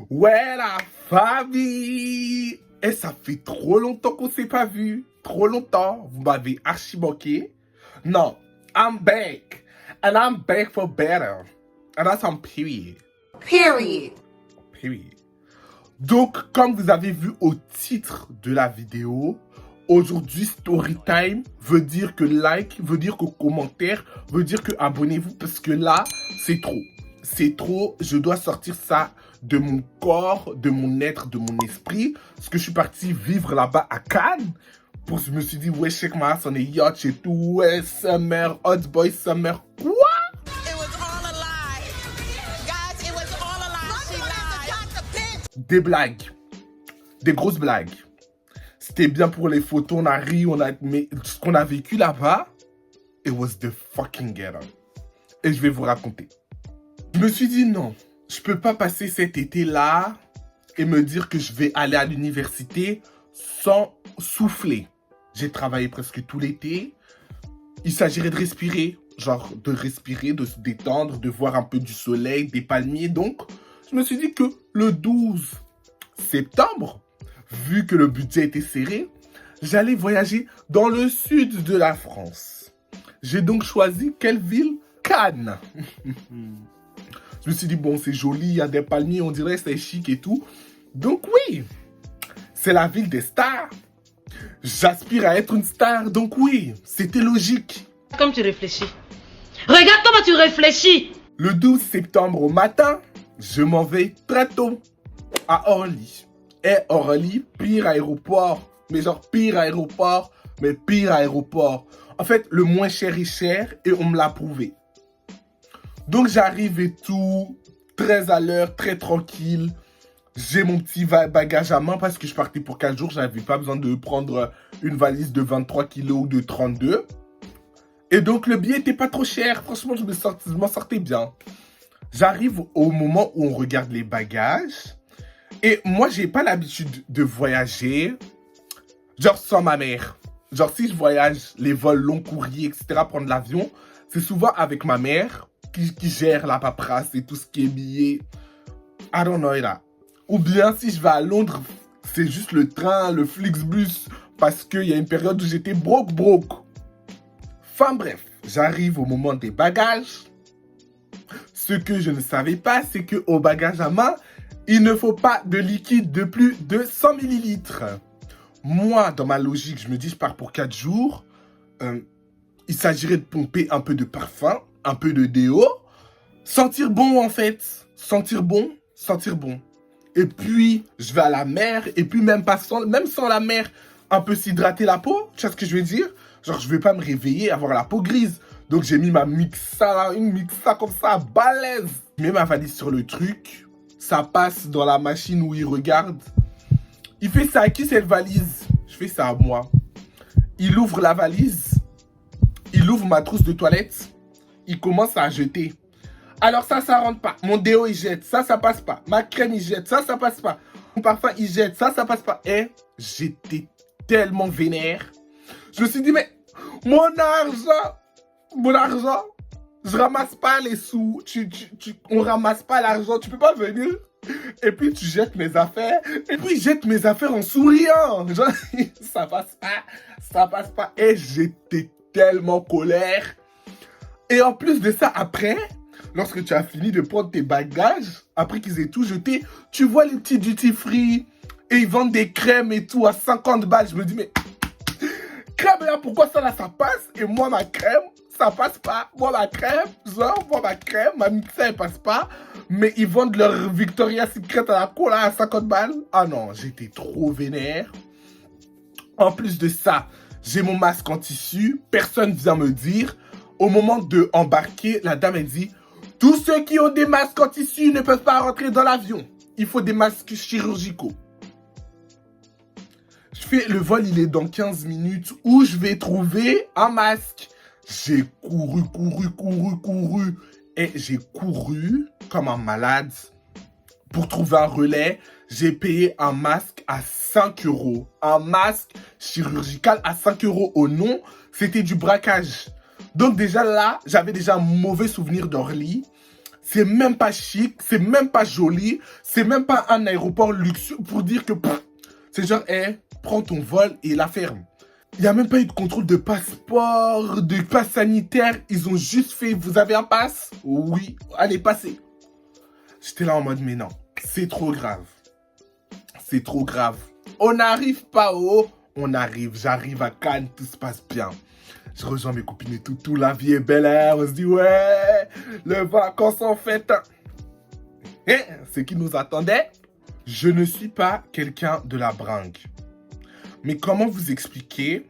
Ouais, la famille! Et ça fait trop longtemps qu'on s'est pas vu. Trop longtemps. Vous m'avez archi manqué. Non, I'm back. And I'm back for better. And that's on period. Period. Period. Donc, comme vous avez vu au titre de la vidéo, aujourd'hui, story time veut dire que like, veut dire que commentaire, veut dire que abonnez-vous parce que là, c'est trop. C'est trop, je dois sortir ça de mon corps, de mon être, de mon esprit. Parce que je suis parti vivre là-bas à Cannes. Je me suis dit, ouais, check my ass on a yacht et tout. Ouais, summer, hot boy summer. Quoi? It was all a lie. Guys, it was all a lie. She lied. Des blagues. Des grosses blagues. C'était bien pour les photos, on a ri, mais ce qu'on a vécu là-bas, it was the fucking ghetto. Et je vais vous raconter. Je me suis dit non, je peux pas passer cet été-là et me dire que je vais aller à l'université sans souffler. J'ai travaillé presque tout l'été. Il s'agirait de respirer, genre de respirer, de se détendre, de voir un peu du soleil, des palmiers. Donc, je me suis dit que le 12 septembre, vu que le budget était serré, j'allais voyager dans le sud de la France. J'ai donc choisi quelle ville? Cannes. Je me suis dit, bon, c'est joli, il y a des palmiers, on dirait c'est chic et tout. Donc oui, c'est la ville des stars. J'aspire à être une star, donc oui, c'était logique. Comme tu réfléchis. Regarde comment tu réfléchis. Le 12 septembre au matin, je m'en vais très tôt à Orly. Et Orly, pire aéroport. Mais genre pire aéroport, mais pire aéroport. En fait, le moins cher est cher et on me l'a prouvé. Donc j'arrive et tout, très à l'heure, très tranquille. J'ai mon petit bagage à main parce que je partais pour 4 jours. J'avais pas besoin de prendre une valise de 23 kilos ou de 32. Et donc le billet était pas trop cher. Franchement, je m'en sortais bien. J'arrive au moment où on regarde les bagages. Et moi, j'ai pas l'habitude de voyager, genre sans ma mère. Genre si je voyage, les vols long courriers, etc., prendre l'avion, c'est souvent avec ma mère qui gère la paperasse et tout ce qui est billets. I don't know là. Ou bien si je vais à Londres, c'est juste le train, le Flixbus, parce qu'il y a une période où j'étais broke. Enfin bref, j'arrive au moment des bagages. Ce que je ne savais pas, c'est qu'au bagage à main, il ne faut pas de liquide de plus de 100 millilitres. Moi, dans ma logique, je me dis, je pars pour 4 jours. Il s'agirait de pomper un peu de parfum, un peu de déo. Sentir bon, en fait. Sentir bon. Et puis, je vais à la mer. Et puis, même sans la mer, un peu s'hydrater la peau. Tu vois ce que je veux dire? Genre, je vais pas me réveiller, avoir la peau grise. Donc, j'ai mis une mixa comme ça, balèze. Je mets ma valise sur le truc. Ça passe dans la machine où il regarde. Il fait ça à qui cette valise? Je fais ça à moi. Il ouvre la valise. Il ouvre ma trousse de toilette. Il commence à jeter. Alors ça rentre pas. Mon déo, il jette. Ça passe pas. Ma crème, il jette. Ça passe pas. Mon parfum, il jette. Ça passe pas. Et j'étais tellement vénère. Je me suis dit, mais mon argent, je ramasse pas les sous. On ramasse pas l'argent. Tu peux pas venir. Et puis tu jettes mes affaires. Et puis jette mes affaires en souriant. Genre, ça passe pas. Et j'étais tellement colère. Et en plus de ça, après, lorsque tu as fini de prendre tes bagages, après qu'ils aient tout jeté, tu vois les petits duty free. Et ils vendent des crèmes et tout à 50 balles. Je me dis, mais crème là, pourquoi ça là, ça passe? Et moi, ma crème, ça passe pas. Ma crème, ma mixa, elle passe pas. Mais ils vendent leur Victoria's Secret à la cola à 50 balles. Ah non, j'étais trop vénère. En plus de ça, j'ai mon masque en tissu. Personne vient me dire. Au moment de embarquer, la dame, elle dit, tous ceux qui ont des masques en tissu ne peuvent pas rentrer dans l'avion. Il faut des masques chirurgicaux. Le vol, il est dans 15 minutes. Où je vais trouver un masque? J'ai couru. Et j'ai couru comme un malade pour trouver un relais. J'ai payé un masque à 5 €. Un masque chirurgical à 5 € au nom. C'était du braquage. Donc déjà là, j'avais déjà un mauvais souvenir d'Orly. C'est même pas chic, c'est même pas joli, c'est même pas un aéroport luxueux pour dire que c'est genre, prends ton vol et la ferme. Il n'y a même pas eu de contrôle de passeport, de passe sanitaire. Ils ont juste fait, vous avez un passe? Oui, allez, passez. J'étais là en mode, mais non, c'est trop grave. C'est trop grave. On n'arrive pas haut, on arrive. J'arrive à Cannes, tout se passe bien. Je rejoins mes copines et tout, la vie est belle, hein. On se dit, ouais, le vacances en fête. C'est qui nous attendait? Je ne suis pas quelqu'un de la bringue. Mais comment vous expliquer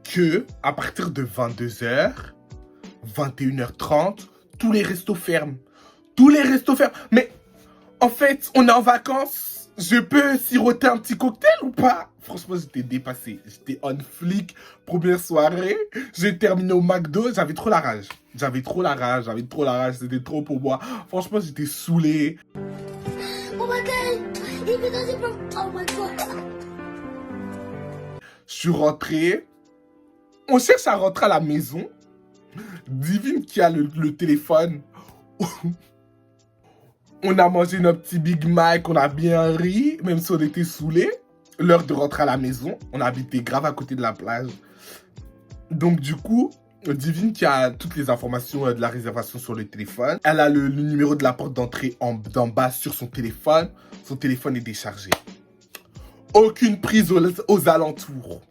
que à partir de 22h, 21h30, tous les restos ferment. Tous les restos ferment. Mais en fait, on est en vacances. Je peux siroter un petit cocktail ou pas? Franchement, j'étais dépassé. J'étais on flic. Première soirée. J'ai terminé au McDo. J'avais trop la rage. C'était trop pour moi. Franchement, j'étais saoulé. Oh my god! Oh my god! Je suis rentré. On cherche à rentrer à la maison. Divine qui a le téléphone. On a mangé notre petit Big Mac, on a bien ri, même si on était saoulés. L'heure de rentrer à la maison, on habitait grave à côté de la plage. Donc du coup, Divine qui a toutes les informations de la réservation sur le téléphone. Elle a le numéro de la porte d'entrée d'en bas sur son téléphone. Son téléphone est déchargé. Aucune prise aux alentours.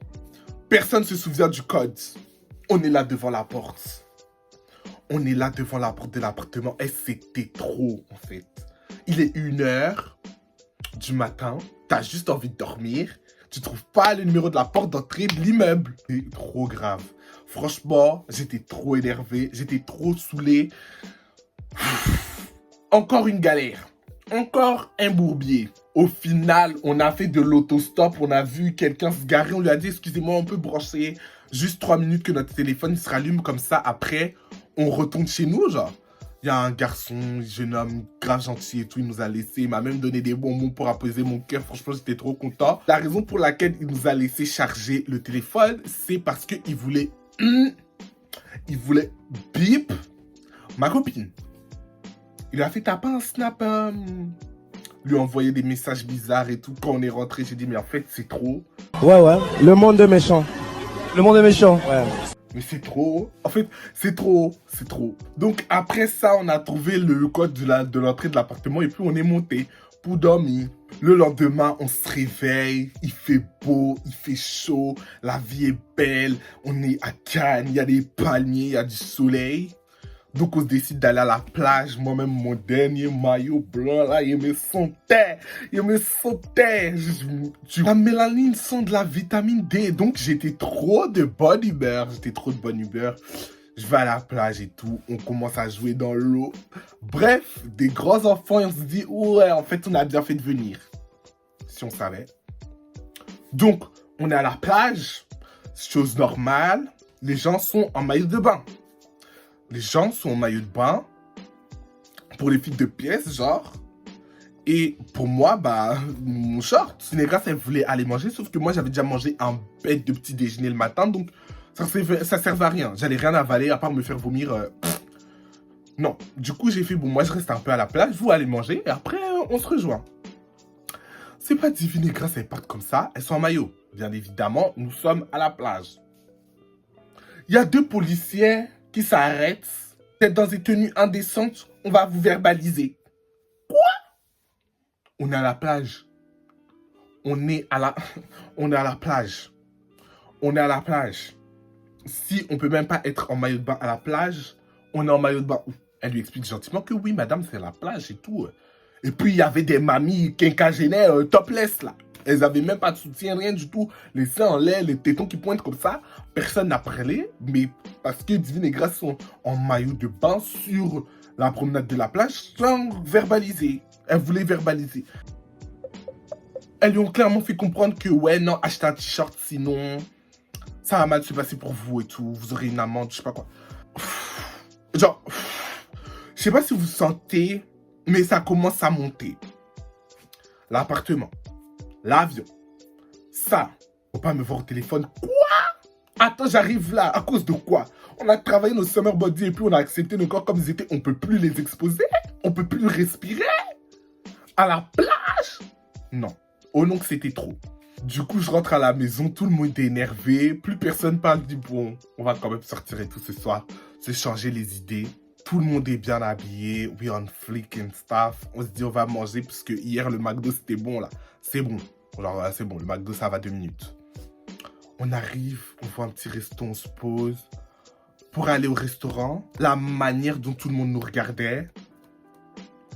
Personne ne se souvient du code. On est là devant la porte. On est là devant la porte de l'appartement et c'était trop en fait. Il est 1h du matin, t'as juste envie de dormir, tu trouves pas le numéro de la porte d'entrée de l'immeuble. C'est trop grave. Franchement, j'étais trop énervé, j'étais trop saoulé. Encore une galère, encore un bourbier. Au final, on a fait de l'autostop, on a vu quelqu'un se garer, on lui a dit excusez-moi, on peut brancher juste 3 minutes que notre téléphone se rallume comme ça après. On retourne chez nous, genre. Il y a un garçon, jeune homme, grave gentil et tout, il nous a laissé, il m'a même donné des bonbons pour apaiser mon cœur. Franchement, j'étais trop content. La raison pour laquelle il nous a laissé charger le téléphone, c'est parce qu'il voulait... il voulait bip ma copine. Il a fait taper un snap, lui envoyer des messages bizarres et tout. Quand on est rentré, j'ai dit, mais en fait, c'est trop. Ouais, le monde est méchant. Le monde est méchant, ouais. Mais c'est trop. En fait, c'est trop. Donc, après ça, on a trouvé le code de l'entrée de l'appartement et puis on est monté pour dormir. Le lendemain, on se réveille. Il fait beau, il fait chaud. La vie est belle. On est à Cannes. Il y a des palmiers, il y a du soleil. Donc, on se décide d'aller à la plage. Moi-même, mon dernier maillot blanc, là, il me sentait. La mélanine sent de la vitamine D. Donc, j'étais trop de bonne humeur. Je vais à la plage et tout. On commence à jouer dans l'eau. Bref, des grands enfants. Et on se dit, ouais, en fait, on a bien fait de venir. Si on savait. Donc, on est à la plage. Chose normale. Les gens sont en maillot de bain. Pour les filles de pièces, genre. Et pour moi, mon short. Négra, elle voulait aller manger, sauf que moi, j'avais déjà mangé un bête de petit déjeuner le matin, donc ça servait à rien. J'allais rien avaler, à part me faire vomir. Non. Du coup, j'ai fait, bon, moi, je reste un peu à la plage, vous allez manger, et après, on se rejoint. C'est pas Divine et Grâce, elles partent comme ça, elles sont en maillot. Bien évidemment, nous sommes à la plage. Il y a 2 policiers qui s'arrêtent. Vous êtes dans des tenues indécentes, on va vous verbaliser. Quoi? On est à la plage. On est à la plage. Si on peut même pas être en maillot de bain à la plage, on est en maillot de bain où? Elle lui explique gentiment que oui, madame, c'est la plage et tout. Et puis, il y avait des mamies quinquagénaires topless, là. Elles avaient même pas de soutien, rien du tout. Les seins en l'air, les tétons qui pointent comme ça. Personne n'a parlé, mais parce que Divine et Grâce sont en maillot de bain sur la promenade de la plage, sans verbaliser. Elles voulaient verbaliser. Elles lui ont clairement fait comprendre que, ouais, non, achetez un t-shirt, sinon, ça va mal se passer pour vous et tout. Vous aurez une amende, je sais pas quoi. Genre, je sais pas si vous sentez, mais ça commence à monter. L'appartement. L'avion. Ça. Faut pas me voir au téléphone. Quoi? Attends, j'arrive là. À cause de quoi? On a travaillé nos summer body et puis on a accepté nos corps comme ils étaient. On peut plus les exposer. On peut plus respirer. À la plage. Non. Oh non, que c'était trop. Du coup, je rentre à la maison, tout le monde est énervé. Plus personne parle, dit bon, on va quand même sortir et tout ce soir. Se changer les idées. Tout le monde est bien habillé. We on flick and stuff. On se dit on va manger parce que hier le McDo c'était bon là. C'est bon. Genre c'est bon, le McDo ça va 2 minutes. On arrive, on voit un petit resto, on se pose. Pour aller au restaurant, la manière dont tout le monde nous regardait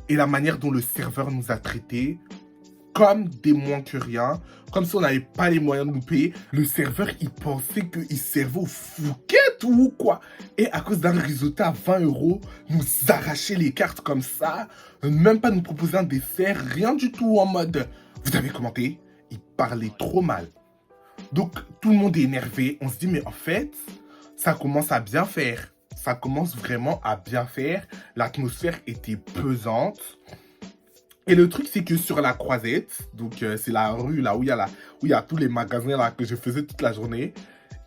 et la manière dont le serveur nous a traités comme des moins que rien, comme si on n'avait pas les moyens de nous payer. Le serveur, il pensait qu'il servait au Fouquet ou quoi. Et à cause d'un risotto à 20 €, nous arracher les cartes comme ça, même pas nous proposer un dessert, rien du tout en mode, vous avez commenté, il parlait trop mal. Donc, tout le monde est énervé. On se dit, mais en fait, ça commence à bien faire. Ça commence vraiment à bien faire. L'atmosphère était pesante. Et le truc, c'est que sur la Croisette, donc c'est la rue là où il y a tous les magasins là que je faisais toute la journée,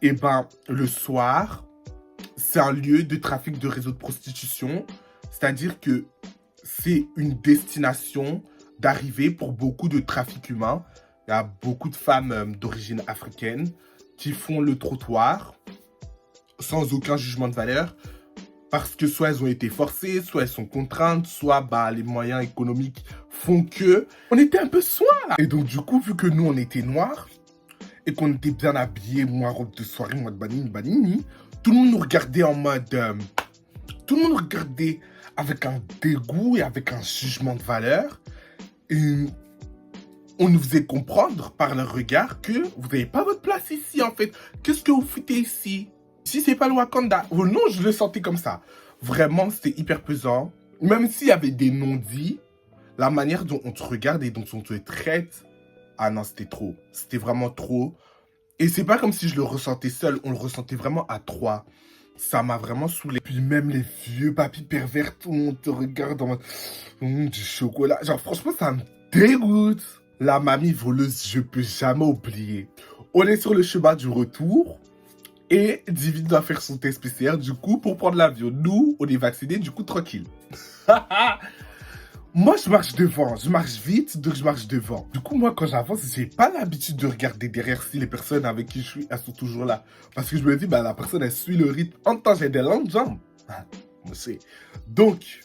et ben le soir, c'est un lieu de trafic de réseau de prostitution. C'est-à-dire que c'est une destination d'arrivée pour beaucoup de trafic humain. Il y a beaucoup de femmes d'origine africaine qui font le trottoir sans aucun jugement de valeur. Parce que soit elles ont été forcées, soit elles sont contraintes, soit bah, les moyens économiques font que... On était un peu soin là. Et donc du coup, vu que nous on était noirs, et qu'on était bien habillés, moi robe de soirée, moi de banini, tout le monde nous regardait en mode... tout le monde nous regardait avec un dégoût et avec un jugement de valeur. Et on nous faisait comprendre par leur regard que vous n'avez pas votre place ici en fait. Qu'est-ce que vous foutez ici? Si c'est pas le Wakanda, oh non, je le sentais comme ça. Vraiment, c'était hyper pesant. Même s'il y avait des non-dits, la manière dont on te regarde et dont on te traite, ah non, c'était trop. C'était vraiment trop. Et c'est pas comme si je le ressentais seul, on le ressentait vraiment à 3. Ça m'a vraiment saoulé. Puis même les vieux papis pervers, tout le monde te regarde en mode du chocolat. Genre franchement, ça me dégoûte. La mamie voleuse, je peux jamais oublier. On est sur le chemin du retour. Et Divine doit faire son test PCR, du coup, pour prendre l'avion. Nous, on est vaccinés, du coup, tranquille. Moi, je marche devant. Je marche vite, donc je marche devant. Du coup, moi, quand j'avance, j'ai pas l'habitude de regarder derrière si les personnes avec qui je suis, elles sont toujours là. Parce que je me dis, bah, la personne, elle suit le rythme. En même temps, j'ai des longues jambes. Moi, c'est... Donc,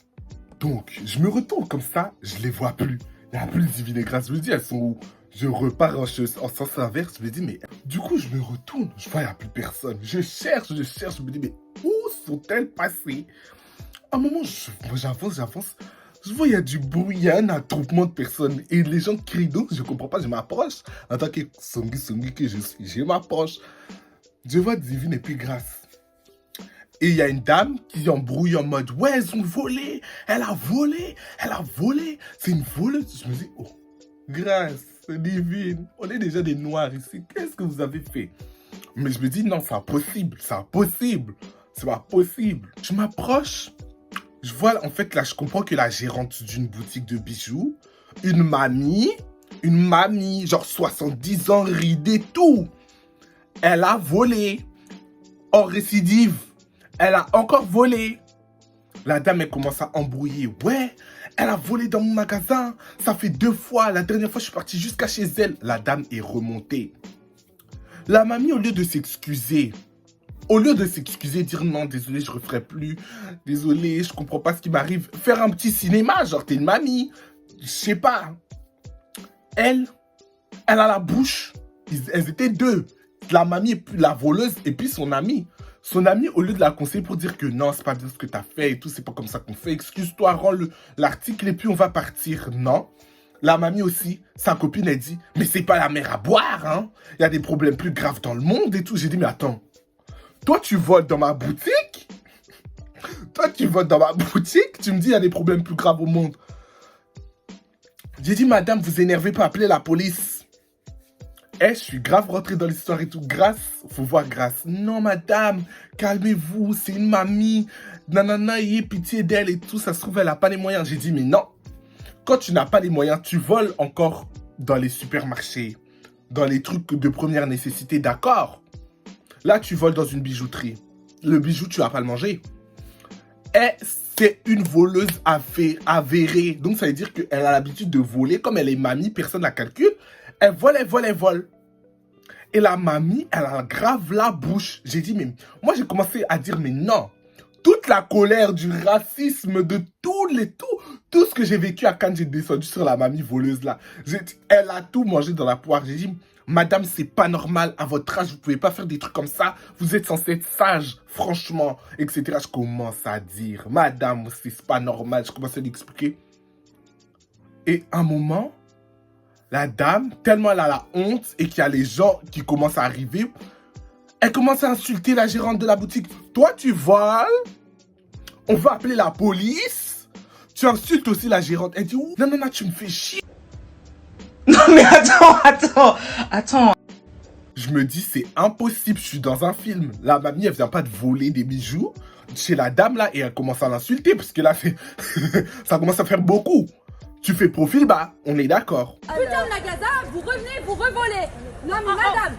je me retourne comme ça, je les vois plus. Il n'y a plus Divine et Grâce. Je me dis, elles sont où? Je repars en sens inverse, je me dis, mais... Du coup, je me retourne, je vois, il n'y a plus personne. Je cherche, je me dis, mais où sont-elles passées? À un moment, j'avance. Je vois, il y a du bruit, il y a un attroupement de personnes. Et les gens crient, donc je ne comprends pas, je m'approche. En tant que Songi que je suis, je m'approche. Je vois Divine et puis Grâce. Et il y a une dame qui embrouille en mode, ouais, elles ont volé, elle a volé, c'est une voleuse. Je me dis, oh, Grâce, Divine, on est déjà des noirs ici, qu'est-ce que vous avez fait? Mais je me dis, non, c'est impossible. Je m'approche, je vois, en fait, là, je comprends que la gérante d'une boutique de bijoux, une mamie, genre 70 ans, ridée, tout, elle a volé, en récidive. Elle a encore volé. La dame, elle commence à embrouiller. Ouais, elle a volé dans mon magasin. Ça fait 2 fois. La dernière fois, je suis parti jusqu'à chez elle. La dame est remontée. La mamie, au lieu de s'excuser, dire non, désolé, je referai plus. Désolé, je comprends pas ce qui m'arrive. Faire un petit cinéma, genre t'es une mamie. Je sais pas. Elle a la bouche. Elles étaient 2. La mamie, la voleuse et puis son amie. Son ami, au lieu de la conseiller pour dire que non, c'est pas bien ce que t'as fait et tout, c'est pas comme ça qu'on fait, excuse-toi, rends l'article et puis on va partir. Non. La mamie aussi, sa copine, elle dit, mais c'est pas la mer à boire, hein. Il y a des problèmes plus graves dans le monde et tout. J'ai dit, mais attends, toi tu voles dans ma boutique? Tu me dis, il y a des problèmes plus graves au monde. J'ai dit, madame, vous énervez pas, appelez la police. Je suis grave rentré dans l'histoire et tout. Grâce, faut voir Grâce. Non, madame, calmez-vous, c'est une mamie. Nanana, ayez pitié d'elle et tout. Ça se trouve, elle n'a pas les moyens. J'ai dit, mais non. Quand tu n'as pas les moyens, tu voles encore dans les supermarchés, dans les trucs de première nécessité, d'accord. Là, tu voles dans une bijouterie. Le bijou, tu vas pas le manger. Et c'est une voleuse avérée. Donc, ça veut dire qu'elle a l'habitude de voler. Comme elle est mamie, personne ne la calcule. Elle vole, elle vole, elle vole. Et la mamie, elle a grave la bouche. J'ai dit, mais moi, j'ai commencé à dire, mais non. Toute la colère, du racisme, de tout ce que j'ai vécu à Cannes, j'ai descendu sur la mamie voleuse là. Elle a tout mangé dans la poire. J'ai dit, madame, c'est pas normal. À votre âge, vous pouvez pas faire des trucs comme ça. Vous êtes censé être sage, franchement, etc. Je commence à dire, madame, c'est pas normal. Je commence à lui expliquer. Et à un moment, la dame, tellement elle a la honte et qu'il y a les gens qui commencent à arriver, elle commence à insulter la gérante de la boutique. Toi, tu voles. On va appeler la police. Tu insultes aussi la gérante. Elle dit, non, non, non, tu me fais chier. Non mais attends. Je me dis, c'est impossible, je suis dans un film. La mamie, elle vient pas de voler des bijoux chez la dame là et elle commence à l'insulter parce que là, ça commence à faire beaucoup. Tu fais profil bas, on est d'accord. Putain de magasin, vous revenez, vous revolez. Non mais madame,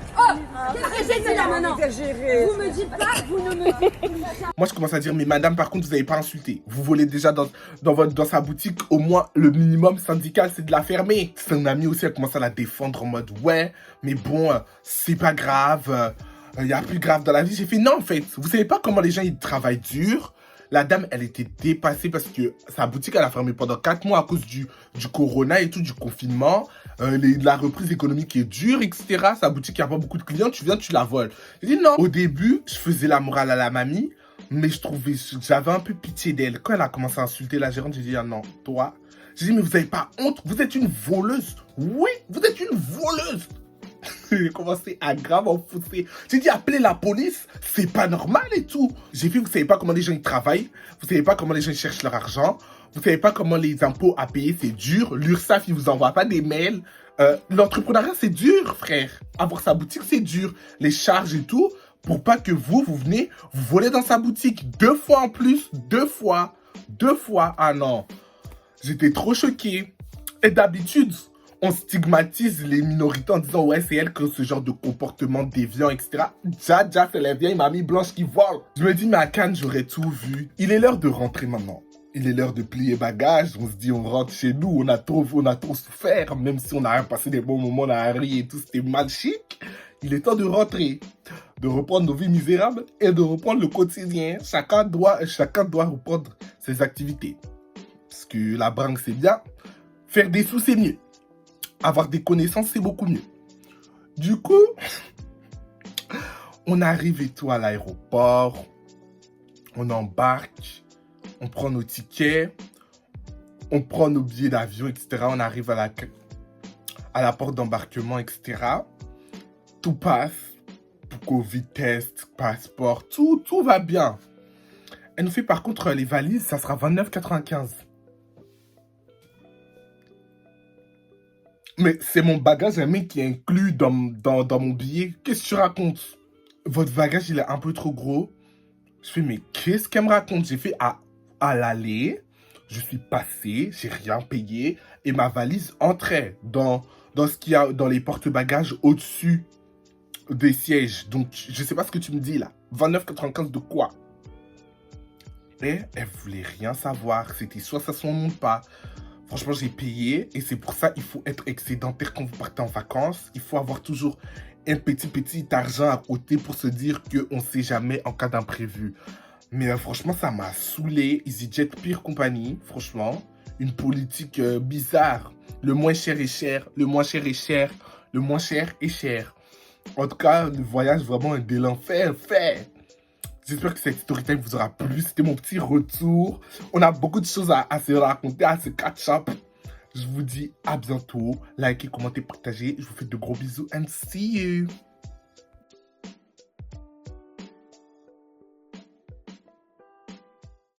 qu'est-ce que j'ai fait là maintenant? Vous me dites pas, vous ne me dites pas. Moi, je commence à dire, mais madame, par contre, vous n'avez pas insulté. Vous volez déjà dans sa boutique. Au moins, le minimum syndical, c'est de la fermer. Son amie aussi, elle commence à la défendre en mode, ouais, mais bon, c'est pas grave. Il y a plus grave dans la vie. J'ai fait, non, en fait, vous savez pas comment les gens, ils travaillent dur. La dame, elle était dépassée parce que sa boutique, elle a fermé pendant 4 mois à cause du corona et tout, du confinement. La reprise économique est dure, etc. Sa boutique, il n'y a pas beaucoup de clients. Tu viens, tu la voles. J'ai dit non. Au début, je faisais la morale à la mamie, mais j'avais un peu pitié d'elle. Quand elle a commencé à insulter la gérante, j'ai dit, ah non, toi. J'ai dit, mais vous n'avez pas honte? Vous êtes une voleuse. Oui, vous êtes une voleuse. J'ai commencé à grave en foutre. J'ai dit, appelez la police, c'est pas normal et tout. J'ai vu, vous savez pas comment les gens ils travaillent, vous savez pas comment les gens ils cherchent leur argent, vous savez pas comment les impôts à payer, c'est dur. L'URSSAF, ils vous envoient pas des mails. L'entrepreneuriat, c'est dur, frère. Avoir sa boutique, c'est dur. Les charges et tout, pour pas que vous venez, vous volez dans sa boutique. 2 fois en plus, 2 fois. 2 fois, ah non. J'étais trop choqué. Et d'habitude, on stigmatise les minorités en disant, ouais, c'est elle qui a ce genre de comportement déviant, etc. Déjà, c'est la vieille mamie blanche qui vole. Je me dis, mais à Cannes, j'aurais tout vu. Il est l'heure de rentrer maintenant. Il est l'heure de plier bagages. On se dit, on rentre chez nous. On a trop souffert. Même si on a passé des bons moments, on a ri et tout, c'était mal chic. Il est temps de rentrer. De reprendre nos vies misérables et de reprendre le quotidien. Chacun doit reprendre ses activités. Parce que la bringue, c'est bien. Faire des sous, c'est mieux. Avoir des connaissances, c'est beaucoup mieux. Du coup, on arrive et tout à l'aéroport. On embarque. On prend nos tickets. On prend nos billets d'avion, etc. On arrive à la porte d'embarquement, etc. Tout passe. Covid test, passeport, tout va bien. Elle nous fait par contre les valises, ça sera 29,95. Mais c'est mon bagage à main qui est inclus dans mon billet. Qu'est-ce que tu racontes? Votre bagage, il est un peu trop gros. Je fais, mais qu'est-ce qu'elle me raconte? J'ai fait à l'aller, je suis passé, j'ai rien payé. Et ma valise entrait dans ce qu'il y a dans les porte-bagages au-dessus des sièges. Donc, je sais pas ce que tu me dis là. 29,95 de quoi? Et elle voulait rien savoir. C'était soit ça s'en monte pas. Franchement, j'ai payé et c'est pour ça il faut être excédentaire quand vous partez en vacances. Il faut avoir toujours un petit argent à côté pour se dire qu'on ne sait jamais en cas d'imprévu. Mais franchement, ça m'a saoulé. EasyJet, pire compagnie, franchement. Une politique bizarre. Le moins cher est cher, le moins cher est cher, le moins cher est cher. En tout cas, le voyage vraiment un de l'enfer. J'espère que cette story time vous aura plu. C'était mon petit retour. On a beaucoup de choses à se raconter, à se catch up. Je vous dis à bientôt. Likez, commentez, partagez. Je vous fais de gros bisous and see you.